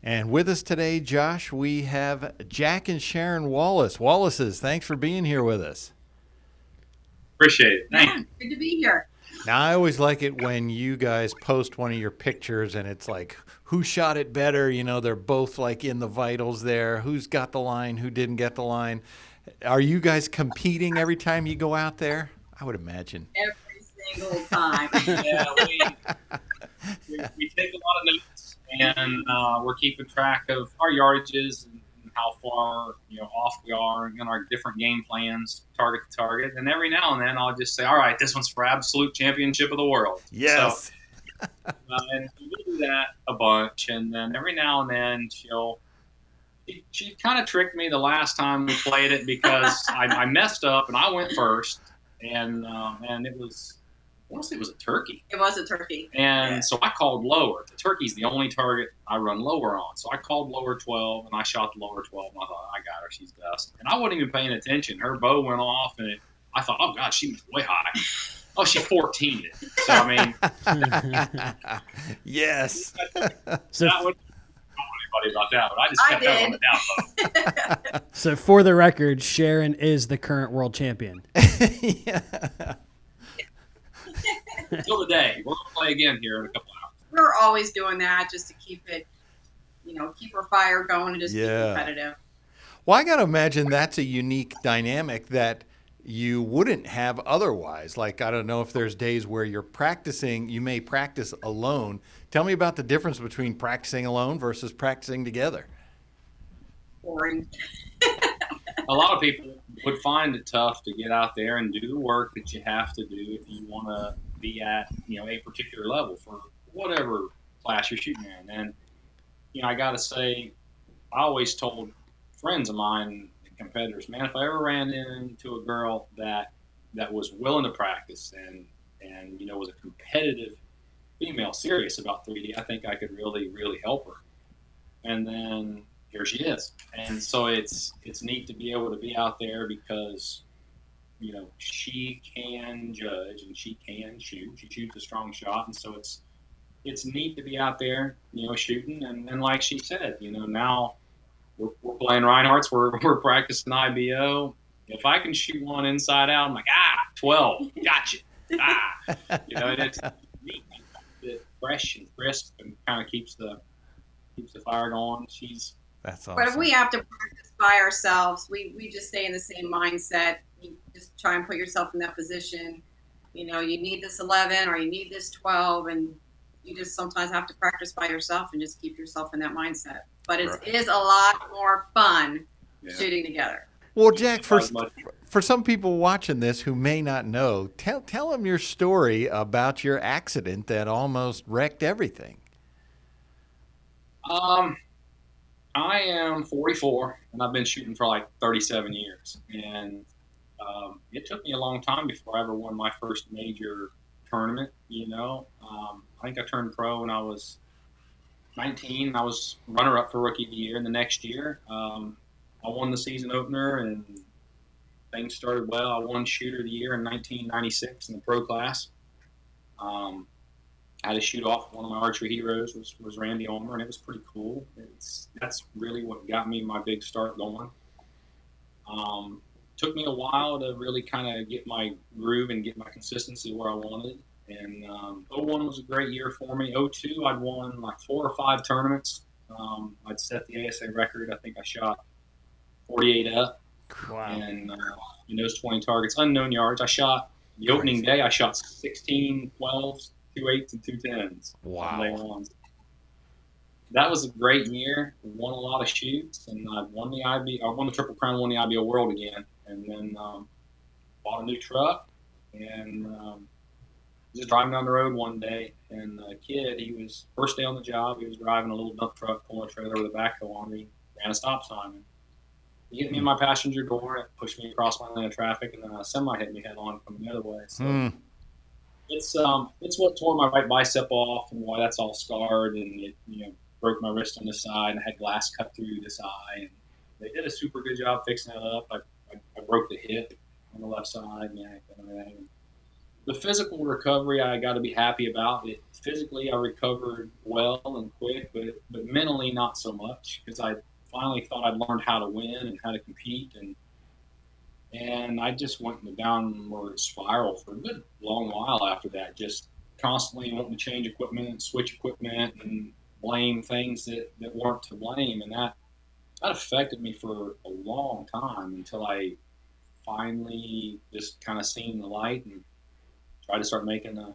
And with us today, Josh, we have Jack and Sharon Wallace. Wallaces, thanks for being here with us. Appreciate it. Thank you. Good to be here. Now, I always like it when you guys post one of your pictures and it's like, who shot it better? You know, they're both like in the vitals there. Who's got the line? Who didn't get the line? Are you guys competing every time you go out there? I would imagine. Every single time. Yeah, we take a lot of notes, and we're keeping track of our yardages and how far off we are in our different game plans, target to target. And every now and then, I'll just say, "All right, this one's for absolute championship of the world." Yes. So, and we do that a bunch, and then every now and then she kind of tricked me the last time we played it because I messed up and I went first, and it was. Honestly, it was a turkey. It was a turkey. And so I called lower. The turkey's the only target I run lower on. So I called lower 12, and I shot the lower 12, and I thought, I got her. She's dust. And I wasn't even paying attention. Her bow went off, and I thought, oh, God, she was way high. Oh, she 14'd it. So, I mean. Yes. So I wouldn't tell anybody about that, but I just kept that on the down low. So for the record, Sharon is the current world champion. Yeah. Until the day. We're going to play again here in a couple hours. We're always doing that just to keep it, keep our fire going and just be competitive. Well, I got to imagine that's a unique dynamic that you wouldn't have otherwise. Like, I don't know if there's days where you're practicing, you may practice alone. Tell me about the difference between practicing alone versus practicing together. Boring. A lot of people would find it tough to get out there and do the work that you have to do if you want to be at a particular level for whatever class you're shooting in. And I got to say, I always told friends of mine, competitors, man, if I ever ran into a girl that was willing to practice and was a competitive female, serious about 3D, I think I could really, really help her. And then here she is. And so it's neat to be able to be out there because, she can judge and she can shoot. She shoots a strong shot. And so it's neat to be out there, shooting. And like she said, now we're playing Reinhardt's, we're practicing IBO. If I can shoot one inside out, I'm like, 12, gotcha. It's neat. It's fresh and crisp and kind of keeps the fire going. That's awesome. But if we have to practice by ourselves, we just stay in the same mindset. You just try and put yourself in that position. You need this 11 or you need this 12, and you just sometimes have to practice by yourself and just keep yourself in that mindset. But it is a lot more fun shooting together. Well, Jack, for some people watching this who may not know, tell them your story about your accident that almost wrecked everything. I am 44, and I've been shooting for like 37 years. And it took me a long time before I ever won my first major tournament, I think I turned pro when I was 19. I was runner-up for Rookie of the Year. And the next year, I won the season opener, and things started well. I won Shooter of the Year in 1996 in the pro class. I had to shoot off one of my archery heroes was Randy Ulmer, and it was pretty cool. That's really what got me my big start going. Took me a while to really kind of get my groove and get my consistency where I wanted. And 01 was a great year for me. 02, I'd won like 4 or 5 tournaments. I'd set the ASA record. I think I shot 48 up. Wow. And in those 20 targets, unknown yards, I shot the opening day. I shot 16 12s. 2 8s and 2 10s. Wow. That was a great year. Won a lot of shoots, and I won the Triple Crown, won the IBO World again, and then bought a new truck, and just driving down the road one day, and a kid, he was first day on the job, he was driving a little dump truck, pulling a trailer with a backhoe on me, ran a stop sign. And he hit me in my passenger door, it pushed me across my lane of traffic, and then a semi hit me head on coming the other way. So. It's what tore my right bicep off and why that's all scarred, and it broke my wrist on the side, and I had glass cut through this eye, and they did a super good job fixing it up. I broke the hip on the left side and everything. the physical recovery I got to be happy about. It physically I recovered well and quick, but mentally not so much, because I finally thought I'd learned how to win and how to compete, and I just went in the downward spiral for a good long while after that, just constantly wanting to change equipment and switch equipment and blame things that weren't to blame, and that affected me for a long time until I finally just kind of seen the light and tried to start making a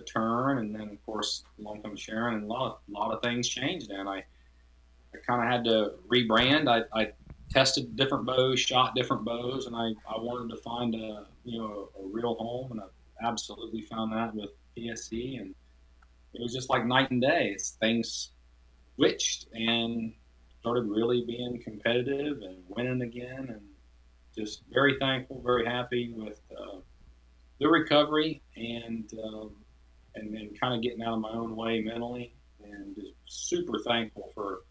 turn. And then of course along comes Sharon, and a lot of things changed, and I kind of had to rebrand. I tested different bows, shot different bows, and I wanted to find a real home, and I absolutely found that with PSE, and it was just like night and day. Things switched and started really being competitive and winning again, and just very thankful, very happy with the recovery, and then kind of getting out of my own way mentally, and just super thankful for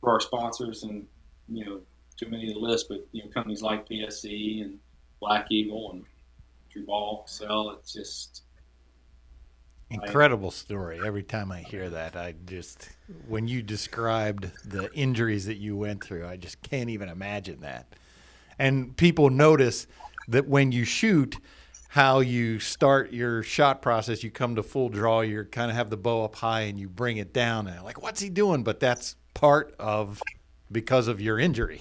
our sponsors, and too many to list, but companies like PSE and Black Eagle and True Ball, Excel. It's just incredible story. Every time I hear that, when you described the injuries that you went through, I just can't even imagine that. And people notice that when you shoot, how you start your shot process, you come to full draw, you kind of have the bow up high and you bring it down, and like, what's he doing? But that's part of because of your injury.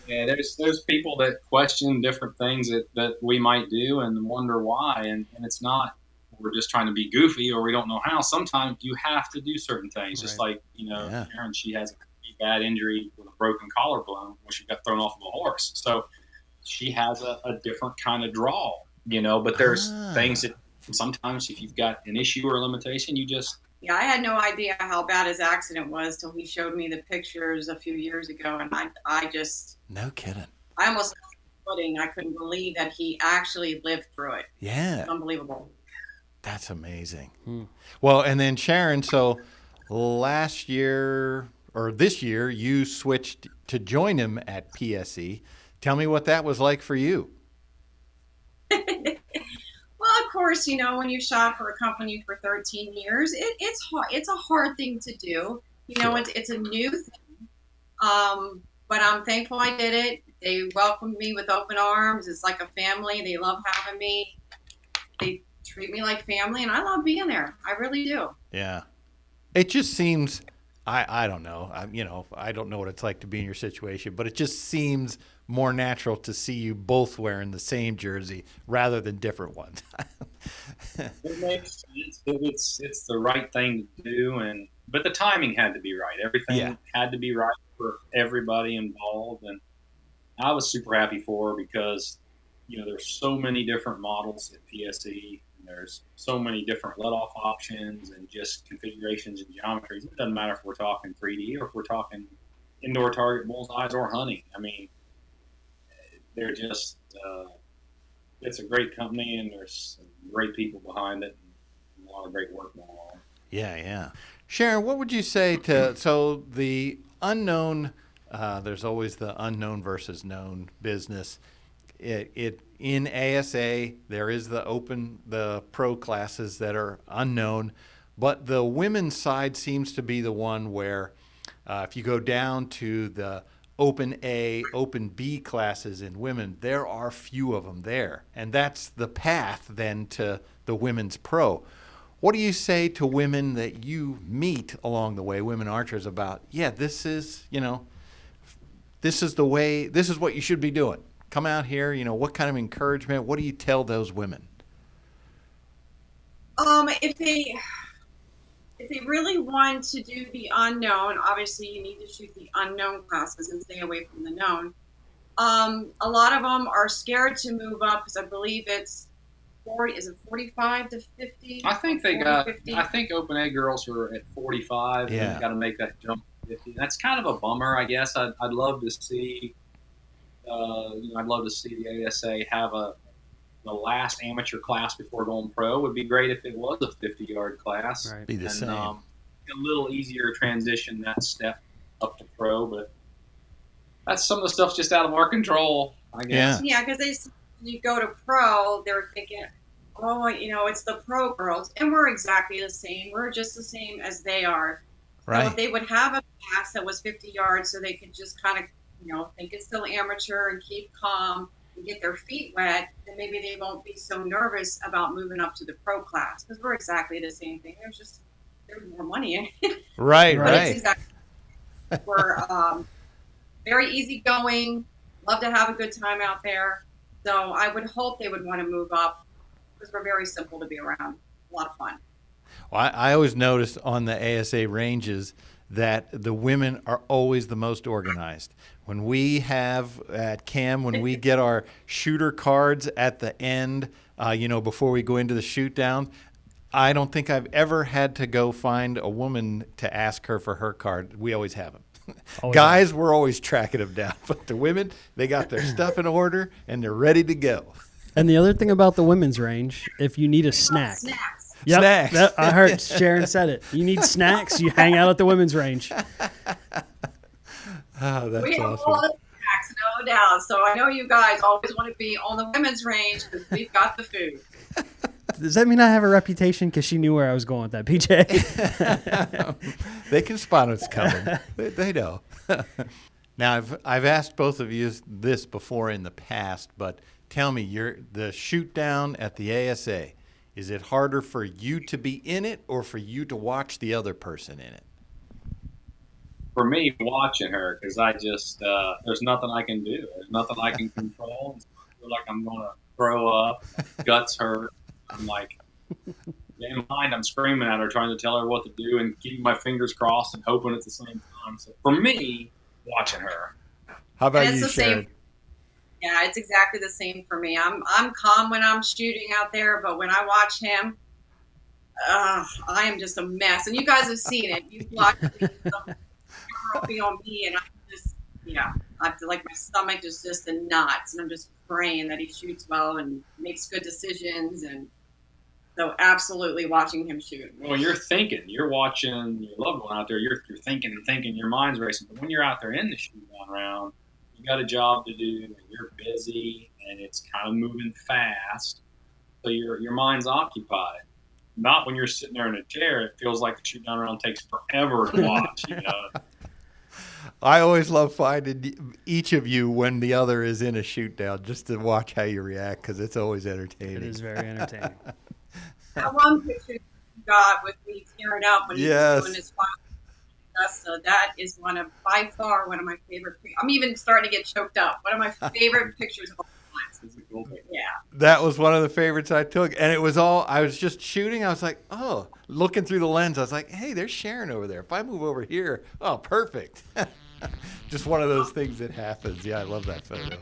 Yeah, there's people that question different things that we might do and wonder why, and it's not we're just trying to be goofy or we don't know how. Sometimes you have to do certain things, just like Sharon, she has a pretty bad injury with a broken collarbone when she got thrown off of a horse, so she has a different kind of draw, but there's things that sometimes if you've got an issue or a limitation, you just I had no idea how bad his accident was till he showed me the pictures a few years ago, and I just no kidding. I almost footing. I couldn't believe that he actually lived through it. Yeah, it's unbelievable. That's amazing. Well, and then Sharon, so last year or this year, you switched to join him at PSE. Tell me what that was like for you. Well, of course, when you shot for a company for 13 years, it's hard. It's a hard thing to do. Sure. It's a new thing. But I'm thankful I did it. They welcomed me with open arms. It's like a family. They love having me. They treat me like family, and I love being there. I really do. Yeah. It just seems, I don't know. I don't know what it's like to be in your situation, but it just seems more natural to see you both wearing the same jersey rather than different ones. It makes sense. It's the right thing to do, but the timing had to be right. Everything had to be right for everybody involved, and I was super happy for her because there's so many different models at PSE. There's so many different let-off options and just configurations and geometries. It doesn't matter if we're talking 3D or if we're talking indoor target bullseyes or hunting. I mean, they're just it's a great company, and there's some great people behind it, and a lot of great work going on. Yeah. Sharon, what would you say so the unknown, there's always the unknown versus known business. It in ASA, there is the pro classes that are unknown, but the women's side seems to be the one where if you go down to the open A, open B classes in women, there are few of them there. And that's the path then to the women's pro. What do you say to women that you meet along the way, women archers, about, this is the way, this is what you should be doing. Come out here, what kind of encouragement, what do you tell those women? If they really want to do the unknown, obviously you need to shoot the unknown classes and stay away from the known. A lot of them are scared to move up because I believe it's 45 to 50? I think they got 50? I think open A girls are at 45. Yeah. They've got to make that jump to 50. That's kind of a bummer, I guess. I'd love to see I'd love to see the ASA have the last amateur class before going pro. Would be great if it was a 50-yard class. Right. Be the same. A little easier transition that step up to pro, but that's some of the stuff's just out of our control, I guess. Yeah, because you go to pro, they're thinking, oh, it's the pro girls, and we're exactly the same. We're just the same as they are. So Right. if they would have a pass that was 50 yards, so they could just kind of, think it's still amateur and keep calm and get their feet wet, then maybe they won't be so nervous about moving up to the pro class, because we're exactly the same thing. There's more money in it. Right, But right. it's exactly, we're very easygoing, love to have a good time out there. So I would hope they would want to move up, because we're very simple to be around. A lot of fun. Well, I always notice on the ASA ranges that the women are always the most organized. When we have at CAM, when we get our shooter cards at the end, before we go into the shoot down, I don't think I've ever had to go find a woman to ask her for her card. We always have them. Guys, we're always tracking them down. But the women, they got their stuff in order, and they're ready to go. And the other thing about the women's range, if you need a snack. Snacks. Yep, Snacks. I heard Sharon said it. You need snacks, you hang out at the women's range. Oh, that's We have awesome. all the snacks, no doubt. So I know you guys always want to be on the women's range, because we've got the food. Does that mean I have a reputation? Because she knew where I was going with that, PJ. They can spot what's coming. They know. Now, I've asked both of you this before in the past, but tell me, the shoot down at the ASA, is it harder for you to be in it or for you to watch the other person in it? For me, watching her, because I just there's nothing I can do. There's nothing I can control. I feel like I'm gonna throw up. My guts hurt. I'm like, in mind, I'm screaming at her, trying to tell her what to do, and keeping my fingers crossed and hoping at the same time. So for me, watching her. How about And it's you, the same. Sharon? Yeah, it's exactly the same for me. I'm calm when I'm shooting out there, but when I watch him, I am just a mess. And you guys have seen it. You've watched me, the camera be on me, and I feel like my stomach is just in knots, and I'm just praying that he shoots well and makes good decisions. And so, absolutely watching him shoot. Well, you're thinking, you're watching your loved one out there. You're thinking and thinking. Your mind's racing. But when you're out there in the shoot-down round, you got a job to do, and you're busy, and it's kind of moving fast. So your mind's occupied. Not when you're sitting there in a chair. It feels like the shoot-down round takes forever to watch. I always love finding each of you when the other is in a shoot down, just to watch how you react, because it's always entertaining. It is very entertaining. That one picture you got with me tearing up when he was doing his final Augusta, that is by far one of my favorite pictures. I'm even starting to get choked up. One of my favorite pictures of all time. Yeah. That was one of the favorites I took. And it was I was just shooting. I was like, oh, looking through the lens. I was like, hey, there's Sharon over there. If I move over here, oh, perfect. Just one of those things that happens. Yeah, I love that photo.